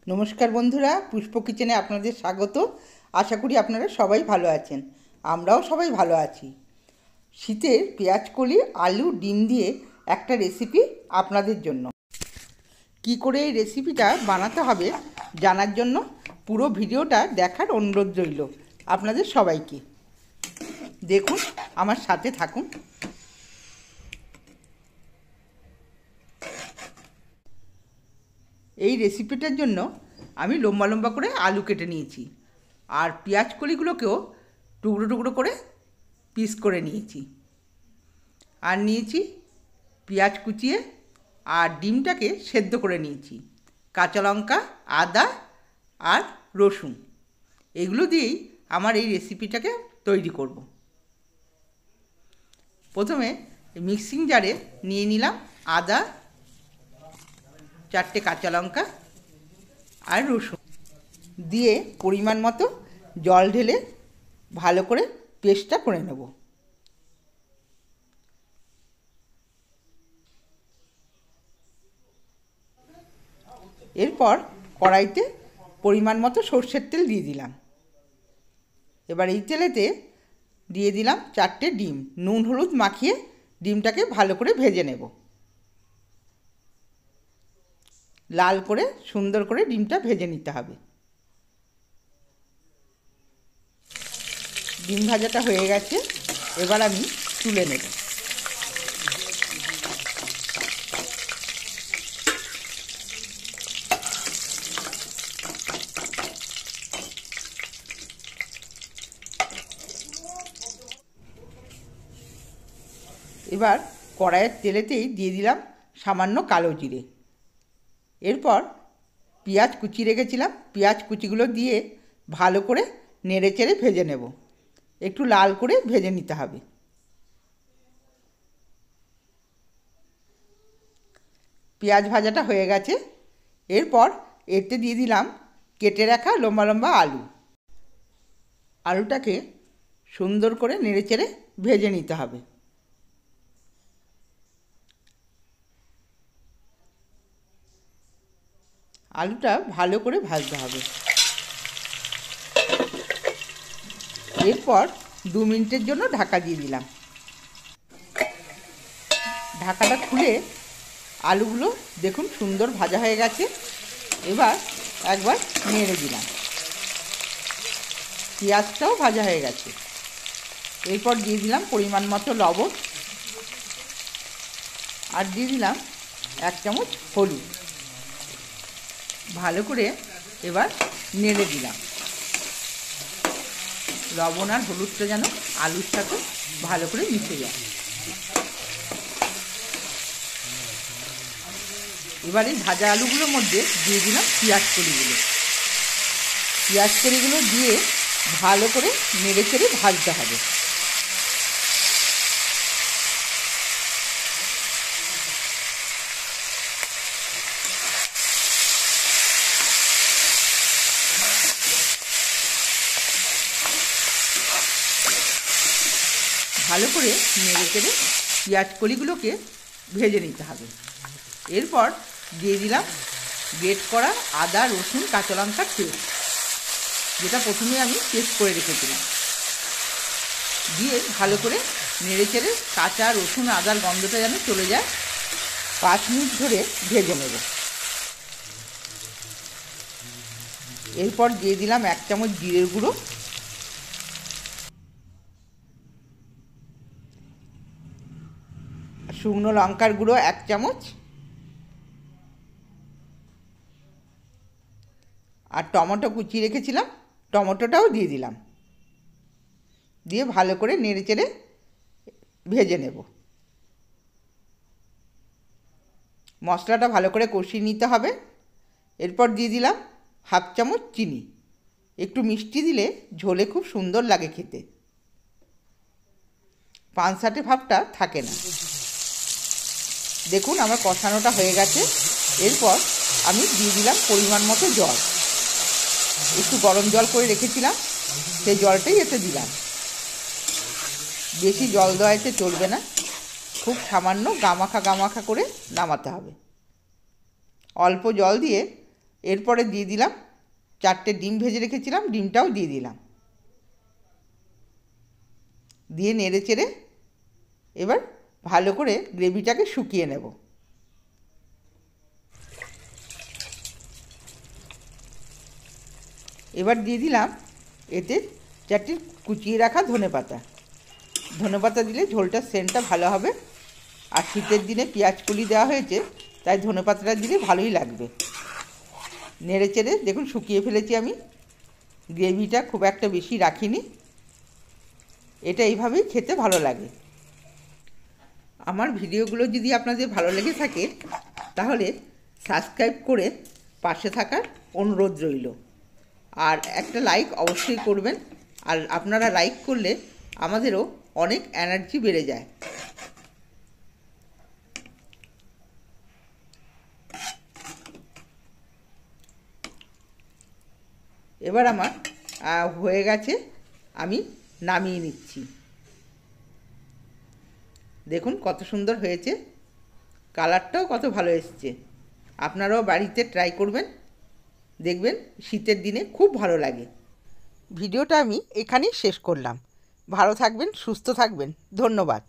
নমস্কার বন্ধুরা, পুষ্প কিচেনে আপনাদের স্বাগত। আশা করি আপনারা সবাই ভালো আছেন। আমরাও সবাই ভালো আছি। শীতের পেঁয়াজকলি, আলু, ডিম দিয়ে একটা রেসিপি আপনাদের জন্য। কি করে এই রেসিপিটা বানাতে হবে জানার জন্য পুরো ভিডিওটা দেখার অনুরোধ রইল আপনাদের সবাইকে। দেখুন, আমার সাথে থাকুন। এই রেসিপিটার জন্য আমি লম্বা লম্বা করে আলু কেটে নিয়েছি, আর পেঁয়াজ কলিগুলোকেও টুকরো টুকরো করে পিস করে নিয়েছি, আর নিয়েছি পেঁয়াজ কুচিয়ে, আর ডিমটাকে সেদ্ধ করে নিয়েছি, কাঁচা লঙ্কা, আদা আর রসুন। এগুলো দিয়েই আমার এই রেসিপিটাকে তৈরি করব। প্রথমে মিক্সিং জারে নিয়ে নিলাম আদা, 4টে কাঁচা লঙ্কা আর রসুন দিয়ে পরিমাণ মতো জল ঢেলে ভালো করে পেস্টটা করে নেব। এরপর কড়াইতে পরিমাণ মতো সর্ষের তেল দিয়ে দিলাম। এবার এই তেলেতে দিয়ে দিলাম 4টে ডিম। নুন হলুদ মাখিয়ে ডিমটাকে ভালো করে ভেজে নেব। লাল করে সুন্দর করে ডিমটা ভেজে নিতে হবে। ডিম ভাজাটা হয়ে গেছে, এবার আমি তুলে নেব। এবার কড়াইয়ের তেলেতেই দিয়ে দিলাম সামান্য কালো জিরে। এরপর পেঁয়াজ কুচি রেখেছিলাম, পেঁয়াজ কুচিগুলো দিয়ে ভালো করে নেড়ে চেড়ে ভেজে নেব। একটু লাল করে ভেজে নিতে হবে। পেঁয়াজ ভাজাটা হয়ে গেছে, এরপর এতে দিয়ে দিলাম কেটে রাখা লম্বা লম্বা আলু। আলুটাকে সুন্দর করে নেড়ে চেড়ে ভেজে নিতে হবে। আলুটা ভালো করে ভাজতে হবে। এরপর 2 মিনিটের জন্য ঢাকা দিয়ে দিলাম। ঢাকাটা খুলে আলুগুলো দেখুন সুন্দর ভাজা হয়ে গেছে। এবার একবার নেড়ে দিলাম। পেঁয়াজটাও ভাজা হয়ে গেছে। এরপর দিয়ে দিলাম পরিমাণ মতো লবণ, আর দিয়ে দিলাম 1 চামচ হলুদ। ভালো করে এবার নেড়ে দিলাম। লবণ আর হলুদটা যেন আলুর সাথে ভালো করে মিশে যায়। এবার এই ভাজা আলুগুলোর মধ্যে দিয়ে দিলাম পেঁয়াজ কলিগুলো। পেঁয়াজ কলিগুলো দিয়ে ভালো করে নেড়ে চেড়ে ভাজতে হবে। ভালো করে নেড়ে চেড়ে পেঁয়াজ কলিগুলোকে ভেজে নিতে হবে। এরপর দিয়ে দিলাম গ্রেট করা আদা, রসুন, কাঁচা লঙ্কার পেস্ট, যেটা প্রথমে আমি পেস্ট করে রেখেছিলাম। দিয়ে ভালো করে নেড়ে চেড়ে কাঁচা রসুন আদার গন্ধটা যেন চলে যায় 5 মিনিট ধরে ভেজে নেব। এরপর দিয়ে দিলাম 1 চামচ জিরের গুঁড়ো, শুকনো লঙ্কার গুঁড়ো 1 চামচ, আর টমেটো কুচিয়ে রেখেছিলাম, টমেটোটাও দিয়ে দিলাম। দিয়ে ভালো করে নেড়ে চেড়ে ভেজে নেব। মশলাটা ভালো করে কষিয়ে নিতে হবে। এরপর দিয়ে দিলাম 1/2 চামচ চিনি। একটু মিষ্টি দিলে ঝোলে খুব সুন্দর লাগে খেতে, পানসাটে ভাবটা থাকে না। দেখুন আমার কষানোটা হয়ে গেছে। এরপর আমি দিয়ে দিলাম পরিমাণ মতো জল। একটু গরম জল করে রেখেছিলাম, সেই জলটাই এতে দিলাম। বেশি জল দেওয়াতে চলবে না, খুব সামান্য গামাখা গামাখা করে নামাতে হবে। অল্প জল দিয়ে এরপরে দিয়ে দিলাম 4টে ডিম ভেজে রেখেছিলাম, ডিমটাও দিয়ে দিলাম। দিয়ে নেড়ে চেড়ে এবার ভালো করে গ্রেভিটাকে শুকিয়ে নেব। এবার দিয়ে দিলাম এতে 4টি কুচিয়ে রাখা ধনেপাতা। ধনেপাতা দিলে ঝোলটার সেন্টটা ভালো হবে, আর শীতের দিনে পেঁয়াজ কলি দেওয়া হয়েছে, তাই ধনেপাতাটা দিলে ভালোই লাগবে। নেড়ে চেড়ে দেখুন শুকিয়ে ফেলেছি আমি। গ্রেভিটা খুব একটা বেশি রাখিনি, এটা এইভাবেই খেতে ভালো লাগে। আমার ভিডিওগুলো যদি আপনাদের ভালো লেগে থাকে তাহলে সাবস্ক্রাইব করে পাশে থাকার অনুরোধ রইল। আর একটা লাইক অবশ্যই করবেন, আর আপনারা লাইক করলে আমাদেরও অনেক এনার্জি বেড়ে যায়। এবার আমার হয়ে গেছে, আমি নামিয়ে নিচ্ছি। দেখুন কত সুন্দর হয়েছে, কালারটাও কত ভালো এসছে। আপনারাও বাড়িতে ট্রাই করবেন, দেখবেন শীতের দিনে খুব ভালো লাগে। ভিডিওটা আমি এখানেই শেষ করলাম। ভালো থাকবেন, সুস্থ থাকবেন, ধন্যবাদ।